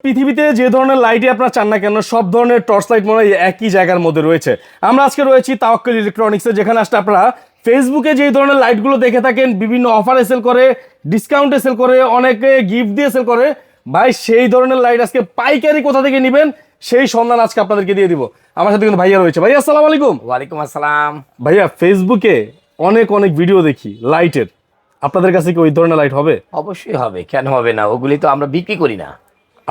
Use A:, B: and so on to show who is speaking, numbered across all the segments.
A: পৃথিবীতে যে ধরনের লাইটই আপনারা চান না কেন সব ধরনের টর্চ লাইট মনে হয় একই জায়গার মধ্যে রয়েছে। আমরা আজকে রয়েছি তাওয়াক্কুল ইলেকট্রনিক্সে, যেখানে আসলে আপনারা ফেসবুকে যেই ধরনের লাইটগুলো দেখে থাকেন, বিভিন্ন অফারে সেল করে, ডিসকাউন্টে সেল করে, অনেকে গিফট দিয়ে সেল করে, ভাই সেই ধরনের লাইট আজকে পাইকারি কোথা থেকে নেবেন সেই সন্ধান আজকে আপনাদেরকে দিয়ে দিব। আমার সাথে কিন্তু ভাইয়া রয়েছে। ভাইয়া আসসালামু আলাইকুম।
B: ওয়ালাইকুম আসসালাম।
A: ভাইয়া ফেসবুকে অনেক অনেক ভিডিও দেখি লাইটের, আপনাদের কাছে কি ওই ধরনের লাইট হবে?
B: অবশ্যই হবে, কেন হবে না? ওগুলি তো আমরা বিক্রি করি না,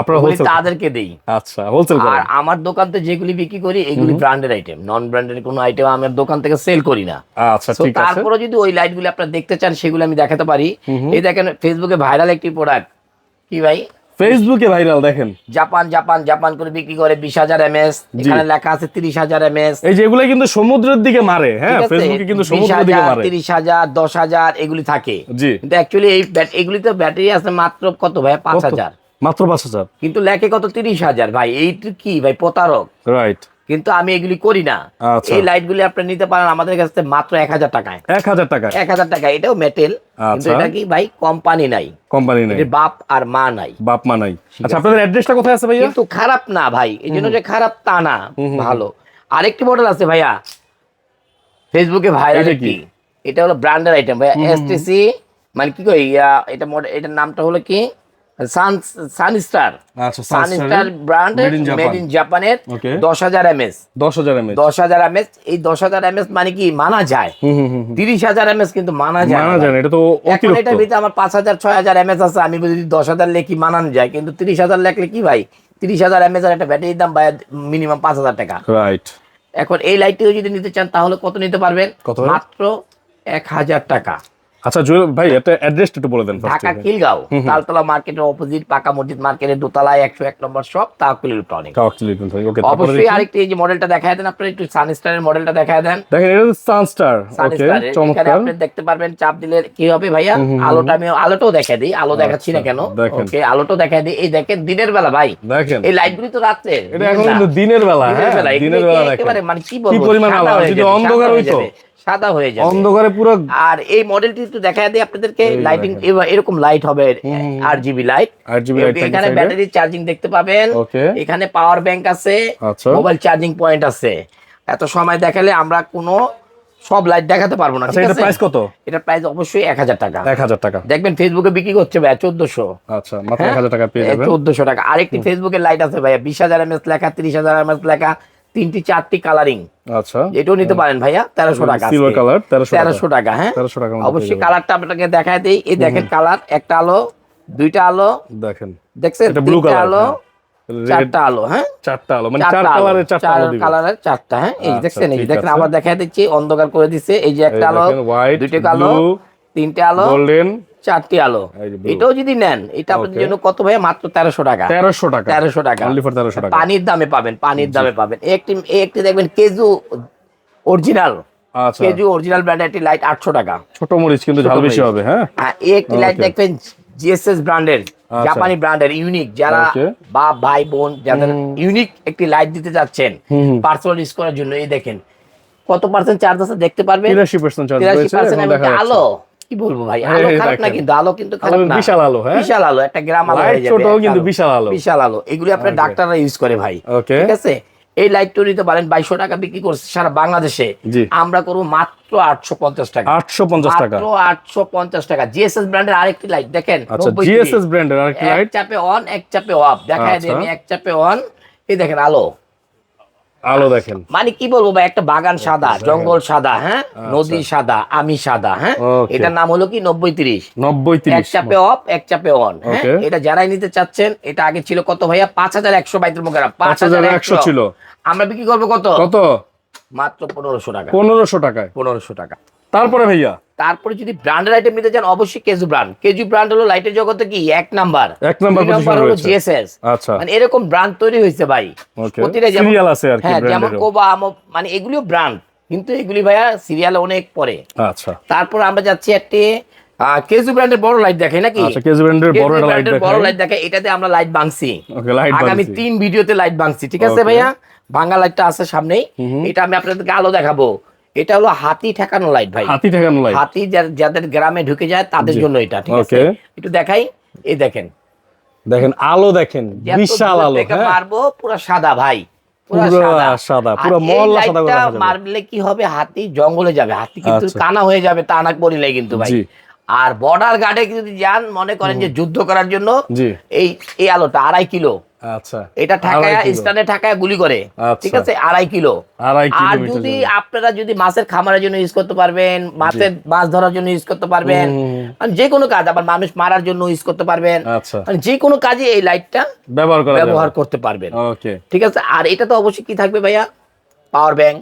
A: আপনারা
B: ওগুলি
A: হোলসেল?
B: তাদেরকে দেই।
A: আচ্ছা, হোলসেল করেন।
B: আর আমার দোকানতে যেগুলি বিক্রি করি এগুলি ব্র্যান্ডেড আইটেম, নন ব্র্যান্ডেড কোনো আইটেম আমার দোকান থেকে সেল করি না।
A: আচ্ছা,
B: তো
A: ঠিক আছে।
B: তারপরে যদি ওই লাইটগুলি আপনারা দেখতে চান সেগুলো আমি দেখাতে পারি। এই দেখেন ফেসবুকে ভাইরাল একটি প্রোডাক্ট। কি ভাই?
A: ফেসবুকে ভাইরাল দেখেন,
B: জাপান জাপান জাপান করে বিক্রি করে 20,000 mAh, এখানে লেখা আছে 30,000 mAh।
A: এই যে এগুলো কিন্তু সমুদ্রের দিকে মারে। হ্যাঁ, ফেসবুকে কিন্তু সমুদ্রের দিকে মারে।
B: 30,000 10,000 এগুলি থাকে।
A: জি,
B: কিন্তু অ্যাকচুয়ালি এগুলি তো ব্যাটারি আছে মাত্র কত ভাই? 5,000।
A: মাত্র 5,000।
B: কিন্তু লেখে কত? 30,000। ভাই এইটা কি ভাই? প্রতারক।
A: রাইট।
B: কিন্তু আমি এগুলি করি না।
A: আচ্ছা।
B: এই লাইটগুলি আপনি নিতে পারেন আমাদের কাছ থেকে মাত্র 1,000 টাকায়।
A: 1,000 টাকা?
B: 1,000 টাকা। এটাও মেটেল, কিন্তু
A: আচ্ছা।
B: এটা কি ভাই? কোম্পানি নাই,
A: কোম্পানি নাই,
B: এর বাপ আর মা নাই।
A: বাপ মা নাই। আচ্ছা, আপনাদের অ্যাড্রেসটা কোথায় আছে ভাইয়া?
B: কিন্তু খারাপ না ভাই, এই জন্য যে খারাপ তা না, ভালো। আরেকটি মডেল আছে ভাইয়া ফেসবুকে ভাইরাল
A: এটা
B: কি?
A: কি?
B: এটা হলো ব্র্যান্ডের আইটেম ভাইয়া, এসটিসি। মানে কি কই এটা মডেল, এটার নামটা হলো কি? সানস্টার।
A: আচ্ছা,
B: সানস্টার ব্র্যান্ড, মেড ইন জাপানের। 10,000 mAh।
A: 10,000 mAh।
B: 10,000 mAh। এই 10,000 mAh মানে কি মানা যায়? 30,000 mAh কিন্তু মানা যায়
A: মানা যায় না, এটা তো
B: এখন
A: অতিরিক্ত।
B: এটার ভিতরে আমার 5,000 6,000 mAh আছে, আমি যদি 10,000 লেখি মানানো যায়, কিন্তু 30,000 লেখলে কি ভাই? 30,000 mAh এর একটা ব্যাটারির দাম ভাই মিনিমাম 5,000 টাকা।
A: রাইট।
B: এখন এই লাইটটিও যদি নিতে চান তাহলে কত নিতে পারবেন?
A: কত?
B: মাত্র 1,000 টাকা।
A: আচ্ছা জুয়েল ভাই, এটা অ্যাড্রেসটা একটু বলে দেন।
B: ঢাকা খিলগাঁও তালতলা মার্কেটের অপোজিট পাকা মসজিদ মার্কেটের দোতলায় 101 নম্বর শপ তাওয়াক্কুল ইলেকট্রনিক্স।
A: ওকে,
B: অবশ্যই আরেকটি এই যে মডেলটা দেখায় দেন, আপনারা একটু সানস্টারের মডেলটা দেখায় দেন।
A: দেখেন, এটা সানস্টার। ওকে,
B: সানস্টার এখানে
A: চমৎকার।
B: আপনি দেখতে পারবেন, চাপ দিলে কি হবে ভাইয়া? আলোটা আমি আলোটাও দেখাই দিই, আলো দেখাচ্ছি না কেন? ওকে, আলোটাও দেখাই দিই। এই দেখেন দিনের বেলা ভাই,
A: দেখেন
B: এই লাইটগুলি তো রাত্রে,
A: এটা এখন কিন্তু দিনের বেলা। হ্যাঁ, দিনের বেলা দেখেন
B: একেবারে মানে কি
A: কি
B: বলবো,
A: পরিমাণ আলো। যদি অন্ধকার হইতো,
B: সাদা হয়ে যাবে
A: অন্ধকারে পুরো।
B: আর এই মডেলটি একটু দেখায় দিই আপনাদেরকে। লাইটিং এরকম লাইট হবে, RGB লাইট। এখানে ব্যাটারি চার্জিং দেখতে পাবেন, এখানে পাওয়ার ব্যাংক আছে, মোবাইল চার্জিং পয়েন্ট আছে। এত সময় দেখালে আমরা কোনো সব লাইট দেখাতে পারবো না।
A: এটা প্রাইস কত?
B: এটা প্রাইস অবশ্যই 1,000 টাকা।
A: 1,000 টাকা।
B: দেখবেন ফেসবুকে বিক্রি করছে ভাই 1,400।
A: আচ্ছা, মাত্র 1,000 টাকা পেয়ে যাবেন।
B: 1,400 টাকা। আরেকটি ফেসবুকে লাইট আছে ভাইয়া 20,000 mAh লেখা, 30,000 mAh লেখা, 3টি 4টি কালারিং।
A: আচ্ছা,
B: এটাও নিতে পারেন ভাইয়া 1,300 টাকা।
A: সিলভার কালার
B: 1,300 টাকা। হ্যাঁ,
A: 1,300 টাকা।
B: অবশ্যই কালারটা আপনাকে দেখায় দেই। এই দেখেন কালার, একটা আলো, দুইটা আলো,
A: দেখেন
B: দেখছেন?
A: এটা ব্লু
B: তিনটা
A: কালার,
B: আলো, চারটা আলো। হ্যাঁ,
A: চারটা আলো, মানে চার কালারের চারটা আলো দিবেন।
B: কালারের চারটা। হ্যাঁ, এই
A: আচ্ছা,
B: দেখছেন, এই
A: ঠিক
B: দেখেন
A: আছে।
B: আবার দেখায় দিচ্ছি, অন্ধকার করে দিচ্ছে। এই যে একটা আলো,
A: হোয়াইট,
B: দুইটা আলো, তিনটে আলো,
A: গোল্ডেন,
B: 4টি আলো।
A: এই যে blue।
B: এটাও যদি নেন, এটা আপনাদের জন্য কত ভাইয়া? মাত্র 1,300 টাকা।
A: 1,300 টাকা।
B: 1,300 টাকা।
A: অনলি ফর 1,300 টাকা।
B: পানির দামে পাবেন, পানির দামে পাবেন। এই একটি দেখবেন কেজু অরিজিনাল,
A: আচ্ছা,
B: কেজু অরিজিনাল ব্র্যান্ডের একটি লাইট 800 টাকা।
A: ছোট মরিচ কিন্তু ঝাল বেশি হবে। হ্যাঁ,
B: এই একটি লাইট দেখবেন GSS ব্র্যান্ডের, জাপানি ব্র্যান্ডের ইউনিক। যারা বাপ ভাই বোন যাদের ইউনিক একটি লাইট দিতে যাচ্ছেন পার্সোনাল ইউজ করার জন্য, এই দেখেন কত পার্সেন্ট চার্জ আছে দেখতে পারবেন।
A: 83% চার্জ রয়েছে।
B: 83% আলো কি বলবো ভাই, আলো খারাপ না, কিন্তু আলো কিন্তু খারাপ না,
A: বিশাল আলো। হ্যাঁ,
B: বিশাল আলো, একটা গ্রাম আলো হয়ে যাবে।
A: ছোট কিন্তু বিশাল আলো,
B: বিশাল আলো। এগুলি আপনার ডাক্তাররা ইউজ করে ভাই।
A: ওকে,
B: ঠিক আছে। এই লাইটটা নিতে পারেন 2,200 টাকা বিক্রি করছে সারা বাংলাদেশে। আমরা করবো মাত্র 850 টাকা।
A: 850 টাকা,
B: মাত্র 850 টাকা। GSS ব্র্যান্ডের আরেকটি লাইট দেখেন।
A: আচ্ছা, GSS ব্র্যান্ডের আরেকটি লাইট,
B: এক চাপে অন, এক চাপে অফ। দেখায় দেন, এক চাপে অন, এই দেখেন আলো,
A: আলো দেখেন।
B: মানে কি বলবো ভাই, একটা বাগান সাদা, জঙ্গল সাদা, হ্যাঁ, নদী সাদা, আমি সাদা। হ্যাঁ, এটার নাম হলো কি 90-30।
A: 90-30,
B: এক চাপে অফ, এক চাপে অন। হ্যাঁ, এটা যারাই নিতে চাচ্ছেন, এটা আগে ছিল কত ভাইয়া? 5,100 বাইতুল মুকাররম,
A: 5,100 ছিল।
B: আমরা বিক্রি করবো কত?
A: কত?
B: মাত্র 1,500 টাকা।
A: 1,500 টাকায়।
B: 1,500 টাকা।
A: তারপরে ভাইয়া,
B: তারপরে যদি ব্র্যান্ডের আইটেম নিতে চান, অবশ্যই কেজু ব্র্যান্ড। কেজু ব্র্যান্ড হলো লাইটের জগতে কি এক নাম্বার হলো GSS।
A: আচ্ছা,
B: মানে এরকম ব্র্যান্ড তৈরি হয়েছে ভাই, প্রতিটা
A: সিরিয়াল আছে আর কি।
B: হ্যাঁ, যেমন কোবা, মানে এগুলিও ব্র্যান্ড, কিন্তু এগুলি ভাইয়া সিরিয়ালে অনেক পরে।
A: আচ্ছা,
B: তারপর আমরা যাচ্ছি একটি কেজু ব্র্যান্ডের বড় লাইট দেখে নাকি?
A: আচ্ছা, কেজু ব্র্যান্ডের বড় লাইট
B: দেখে। এটাতে আমরা লাইট ভাঙছি।
A: ওকে, লাইট
B: আগামী 3 ভিডিওতে লাইট ভাঙছি। ঠিক আছে ভাইয়া, ভাঙা লাইটটা আছে সামনেই। এটা আমি আপনাদেরকে আলো দেখাবো। এটা হলো হাতি ঠেকানো লাইট ভাই,
A: হাতি ঠেকানো লাইট।
B: হাতি যাদের গ্রামে ঢুকে যায় তাদের জন্য এটা। ঠিক আছে, একটু দেখাই। এই দেখেন
A: দেখেন আলো, দেখেন বিশাল আলো, হ্যাঁ
B: মারবো পুরো সাদা ভাই,
A: পুরো সাদা, পুরো মহল্লা সাদা করে রাখা যাবে।
B: মারলে কি হবে, হাতি জঙ্গলে যাবে, হাতি কিন্তু কানা হয়ে যাবে, তা না করিলে কিন্তু ভাই। আর বর্ডার গার্ডে যদি যান, মনে করেন যে যুদ্ধ করার জন্য, এই আলোটা 2.5 কিলো,
A: আচ্ছা
B: এটা ঢাকায় স্টানে ঢাকায় গুলি করে, ঠিক আছে, 2.5 কিলো। আর যদি আপনারা যদি মাছের খামারের জন্য ইউজ করতে পারবেন, মাছ ধরার জন্য ইউজ করতে পারবেন, যে কোনো কাজ, আবার মানুষ মারার জন্য ইউজ করতে পারবেন, যে কোনো কাজে এই লাইটটা ব্যবহার করতে পারবেন, ঠিক আছে। আর এটা তো অবশ্যই কি থাকবে ভাইয়া, পাওয়ার ব্যাংক,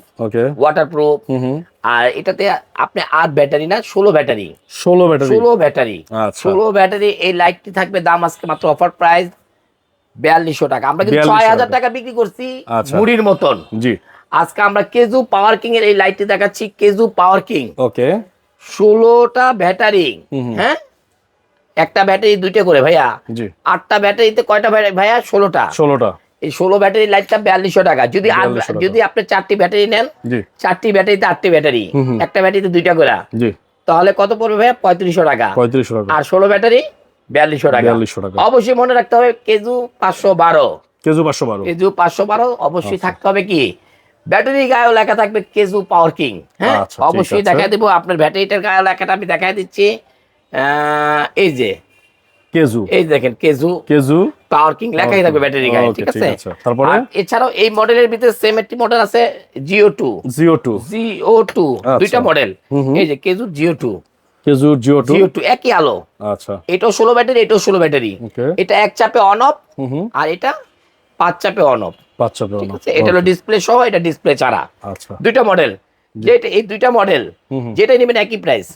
B: ওয়াটারপ্রুফ, আর এটাতে আপনি 8 ব্যাটারি না 16 ব্যাটারি, 16 ব্যাটারি। এই লাইটটি থাকবে, দাম আজকে মাত্র অফার প্রাইস 4200 টাকা। আমরা কিন্তু 6000 টাকা বিক্রি করছি মুড়ির মতন। আজকে আমরা কেজু পাওয়ার কিং এর এই লাইটটি দেখাচ্ছি, কেজু পাওয়ার কিং। 16টা ব্যাটারি, হ্যাঁ, একটা ব্যাটারি 2টা করে ভাইয়া, 8টা ব্যাটারিতে কয়টা ভাইয়া, 16টা। এই 16 ব্যাটারি লাইটটা 4200 টাকা। যদি আপনি 4টি ব্যাটারি নেন, 4টি ব্যাটারিতে 8টি ব্যাটারি, একটা ব্যাটারিতে 2টা করে, তাহলে কত পড়বে ভাইয়া, 3500 টাকা। আর 16 ব্যাটারি 4200 টাকা। অবশ্যই মনে রাখতে হবে কেজু 512, কেজু 512 অবশ্যই থাকতে হবে কি, ব্যাটারি গায়ে লেখা থাকবে কেজু পাওয়ার কিং। হ্যাঁ, অবশ্যই দেখা দিব আপনার ব্যাটারিটার গায়ে লেখাটা আমি দেখাই দিচ্ছি। এই যে কেজু, এই দেখেন কেজু পাওয়ার কিং লেখাই থাকবে ব্যাটারি গায়ে, ঠিক আছে। তারপরে এছাড়াও এই মডেলের ভিতরে সেম একটি মডেল আছে, জিও2, দুইটা মডেল। এই যে কেজু জিও2, একই আলো। আচ্ছা, এটাও 16 ব্যাটারি, এটাও 16 ব্যাটারি। এটা এক চাপে অন অফ, আর এটা 5 চাপে অন অফ, ঠিক আছে। এটা হলো ডিসপ্লে সহ, এটা ডিসপ্লে ছাড়া। আচ্ছা, দুইটা মডেল, যেটা এই দুইটা মডেল যেটা নেবেন একই প্রাইস,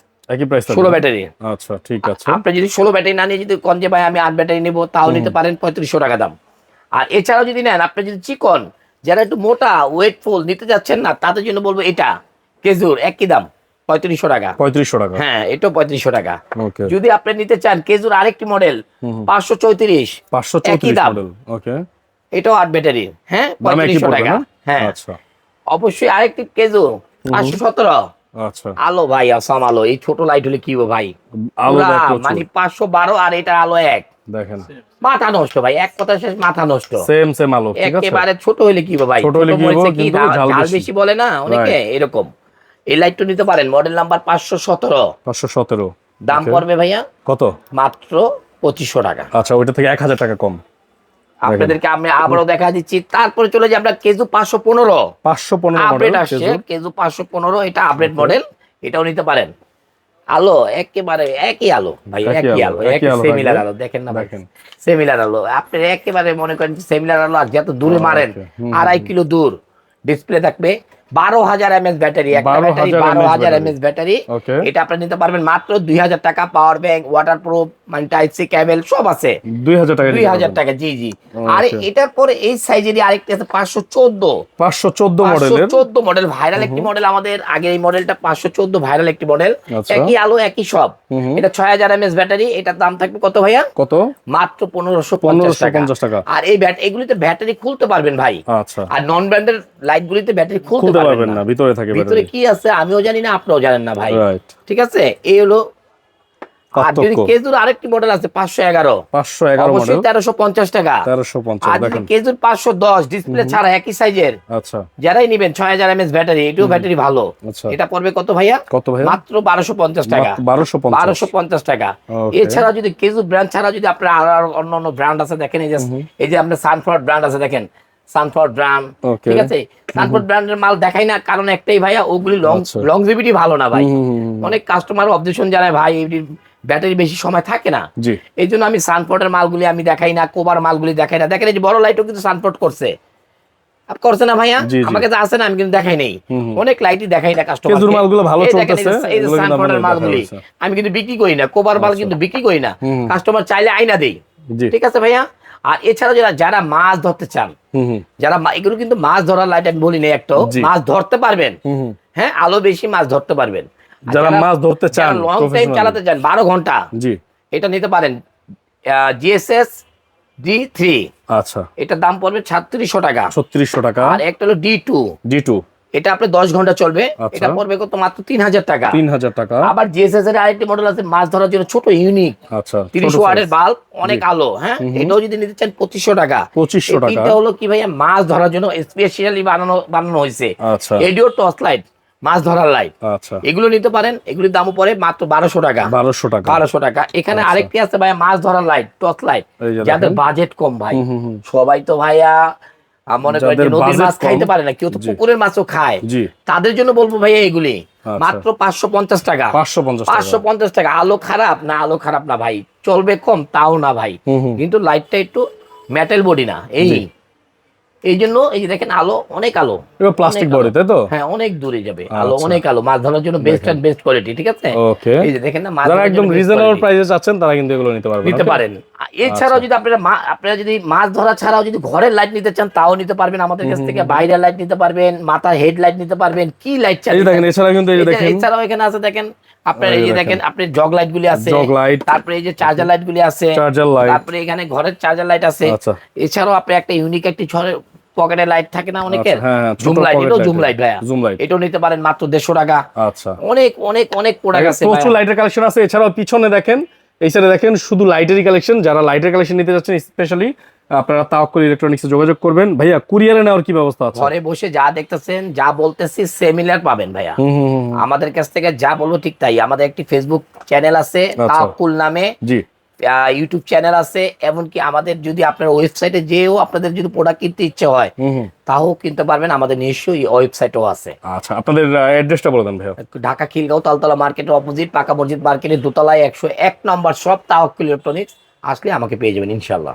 B: 16 ব্যাটারি। আচ্ছা, ঠিক আছে। আপনি যদি 16 ব্যাটারি না নিয়ে যদি কোন যে ভাই আমি 8 ব্যাটারি নেবো, তাও নিতে পারেন, 3500 টাকা দাম। আর এছাড়াও যদি নেন, আপনি যদি চিকন, যারা একটু মোটা ওয়েটফুল নিতে যাচ্ছেন না, তাদের জন্য বলবো এটা কেজুর একই দাম, 3500 টাকা। হ্যাঁ, এটাও 3500 টাকা। যদি আপনি নিতে চান কেজুর আরেকটি মডেল 534, একই দাম, এটাও 8 ব্যাটারি, হ্যাঁ, 3500 টাকা। হ্যাঁ, অবশ্যই আরেকটি কেজু 517। আচ্ছা, আলো ভাই, আসাম আলো। এই ছোট লাইট হলে কি ভাই, মানে 512, আর এটা আলো এক, দেখেন মাথা নষ্ট ভাই, এক কথা শেষ, মাথা নষ্ট। সেম আলো, একেবারে ছোট হলে কি ভাই, ছোট হলে কি ঝাল বেশি বলে না অনেকে, এরকম। এই লাইটটা নিতে পারেন, মডেল নাম্বার 517। দাম পড়বে ভাইয়া কত, মাত্র 2500 টাকা। আচ্ছা, ওইটা থেকে 1000 টাকা কম আপনাদেরকে আমি আবারও দেখা দিচ্ছি। তারপরে চলে যাই আমরা কেজু 515 আপডেট আসছে, কেজু 515, এটা আপডেট মডেল, এটাও নিতে পারেন। আলো একেবারে একই আলো ভাই, একই আলো, একই সিমিলার আলো, দেখেন না, দেখেন সিমিলার আলো। আপনি একেবারে মনে করেন সিমিলার আলো, আর যত দূরে মারেন, 2.5 কিলো দূর, ডিসপ্লে থাকবে, 12000 mAh ব্যাটারি, একটা ব্যাটারি 12000 mAh ব্যাটারি। এটা আপনি নিতে পারবেন মাত্র 2000 টাকা। পাওয়ার ব্যাংক, ওয়াটারপ্রুফ, মানে টাইপ সি কেবল সব আছে, 2000 টাকা। জি জি। আর এটার পরে এই সাইজেরই আরেকটা আছে 514 মডেল, ভাইরাল একটি মডেল আমাদের। আগে এই মডেলটা 514 ভাইরাল একটি মডেল, একই আলো একই সব। এটা 6000 mAh ব্যাটারি। এটার দাম থাকবে কত ভাইয়া, কত, মাত্র 1550 টাকা। আর এই এগুলিতে ব্যাটারি খুলতে পারবেন ভাই। আচ্ছা, আর নন ব্র্যান্ডের লাইট গুলিতে ব্যাটারি খুলতে পারবেন না, ভিতরে থাকে, ভিতরে কি আছে আমিও জানি না, আপনিও জানেন না ভাই, ঠিক আছে। এই হলো। আর যদি কেজুর আরেকটি মডেল আছে 511 অবশ্যই 1350 টাকা। আর যদি কেজুর 510 ডিসপ্লে ছাড়া একই সাইজের, আচ্ছা, যারাই নেবেন 6000 mAh ব্যাটারি, এটাও ব্যাটারি ভালো। এটা পড়বে কত ভাইয়া, কত ভাইয়া, মাত্র 1250 টাকা। 1250 টাকা। এছাড়া যদি কেজু ব্র্যান্ড ছাড়া যদি আপনার আর অন্য ব্র্যান্ড আছে, দেখেন এই যে আপনার সানফ্লাওয়ার ব্র্যান্ড আছে, দেখেন সানফ্লাওয়ার ব্র্যান্ড, ঠিক আছে। সানফ্লাওয়ার ব্র্যান্ডের মাল দেখাই না, কারণ একটাই ভাইয়া, ওগুলি লংজিভিটি ভালো না ভাই। অনেক কাস্টমার অবজেকশন জানায়, ভাই ব্যাটারি বেশি সময় থাকে না, এই জন্য আমি সানফ্লাওয়ারের মালগুলি আমি দেখাই না, কোবার মালগুলি দেখাই না। দেখেন এই যে বড় লাইটও কিন্তু সানফ্লাওয়ার করছে না ভাইয়া, আমাকে তো আছে না, আমি কিন্তু দেখাই নেই, অনেক লাইটই দেখাই না কাস্টমার। কেজুর মালগুলো ভালো চলতেছে, এই যে সানফ্লাওয়ারের মালগুলি আমি কিন্তু বিক্রি করি না, কোবার মাল কিন্তু বিক্রি করি না, কাস্টমার চাইলে আইনা দেই, ঠিক আছে ভাইয়া। আর এছাড়া যারা মাছ ধরতে চান, যারা এগুলো কিন্তু মাছ ধরার লাইট আমি বলি না, একটা মাছ ধরতে পারবেন, হ্যাঁ, আলো বেশি, মাছ ধরতে পারবেন। যারা মাছ ধরতে চান, লং টাইম চালাতে চান, 12 ঘন্টা, জি, এটা নিতে পারেন, জিএসএস D3। আচ্ছা, এটার দাম পড়বে 3600 টাকা। আর একটা হলো D2, এটা আপনি 10 ঘন্টা চলবে। এটা পড়বে কত? মাত্র 3000 টাকা।
A: 3000 টাকা।
B: আবার জিএসএস এর আরেকটি মডেল আছে মাছ ধরার জন্য, ছোট ইউনিক।
A: আচ্ছা,
B: 30 ওয়াটের বাল্ব, অনেক আলো। হ্যাঁ, এটাও যদি নিতে চান 2500 টাকা।
A: 2500 টাকা।
B: এটা হলো কি ভাইয়া, মাছ ধরার জন্য স্পেশালি বানানো হয়েছে।
A: আচ্ছা,
B: এডিও টর্চ লাইট, মাছ ধরার লাইট।
A: আচ্ছা,
B: এগুলো নিতে পারেন। এগুলোর দামও পড়ে মাত্র 1200 টাকা। 1200 টাকা। এখানে আরেকটি আছে ভাইয়া, মাছ ধরার লাইট, টর্চ লাইট, যাদের বাজেট কম ভাই। সবাই তো ভাইয়া মনে করেন যে নদীর মাছ খাইতে পারে না, কেউ তো পুকুরের মাছও খায়, তাদের জন্য বলবো ভাইয়া এগুলি মাত্র 550 টাকা। 550 টাকা। আলো খারাপ না, আলো খারাপ না ভাই, চলবে কম তাও না ভাই, কিন্তু লাইটটা একটু মেটাল বডি না, এই জন্য এই যে দেখেন আলো, অনেক আলো,
A: প্লাস্টিক বডি, তাই তো?
B: হ্যাঁ, অনেক দূরে যাবে আলো, অনেক আলো, মাছ ধরার জন্য বেস্ট এন্ড বেস্ট কোয়ালিটি। ঠিক আছে, এই যে দেখেন না,
A: যারা একদম রিজনেবল প্রাইসে চাচ্ছেন তারা কিন্তু এগুলো নিতে
B: পারেন। এছাড়াও যদি আপনারা যদি মাছ ধরা ছাড়াও যদি ঘরের লাইট নিতে চান তাও নিতে পারবেন আমাদের কাছ থেকে। বাইরের লাইট নিতে পারবেন, মাথার হেড লাইট নিতে পারবেন, কি লাইট চাই দেখেন। এছাড়াও এখানে আছে দেখেন আপনার, এই যে দেখেন আপনি জগ লাইট গুলি আছে, তারপরে এই যে চার্জার লাইট গুলি আছে, তারপরে এখানে ঘরের চার্জার লাইট আছে। এছাড়াও আপনি একটা ইউনিক একটি পকেটে লাইট থাকে না অনেকের, জুম লাইট, এটাও জুম লাইট ভাইয়া, এটাও নিতে পারেন মাত্র 150 টাকা।
A: আচ্ছা,
B: অনেক অনেক অনেক প্রোডাক্ট আছে,
A: প্রচুর লাইটের কালেকশন আছে। এছাড়াও পিছনে দেখেন, এই সাইডে দেখেন শুধু লাইটেরই কালেকশন। যারা লাইটের কালেকশন নিতে যাচ্ছেন স্পেশালি আপনারা তাওয়াক্কুল ইলেকট্রনিক্সে যোগাযোগ করবেন। ভাইয়া কুরিয়ারে নেওয়ার কি ব্যবস্থা আছে?
B: ঘরে বসে যা দেখতেছেন, যা বলতেছি সিমিলার পাবেন ভাইয়া। আমাদের কাছ থেকে যা বলবো ঠিক তাই। আমাদের একটি ফেসবুক চ্যানেল আছে তাওয়াক্কুল নামে, জি, ইউটিউব চ্যানেল আছে, এমনকি আমাদের যদি আপনার ওয়েবসাইটে যেও আপনাদের যদি প্রোডাক্ট কিনতে ইচ্ছে হয় তাও কিনতে পারবেন, আমাদের নিশ্চয়ই ওয়েবসাইটও আছে।
A: আচ্ছা, আপনাদের অ্যাড্রেসটা বলে দেন ভাইয়া।
B: ঢাকা খিলগাঁও তালতলা মার্কেটের অপোজিট, পাকা মসজিদ মার্কেটের দোতলায় 101 নম্বর শপ তাওয়াক্কুল ইলেকট্রনিক্স। আসলে আমাকে পেয়ে যাবেন ইনশাআল্লাহ।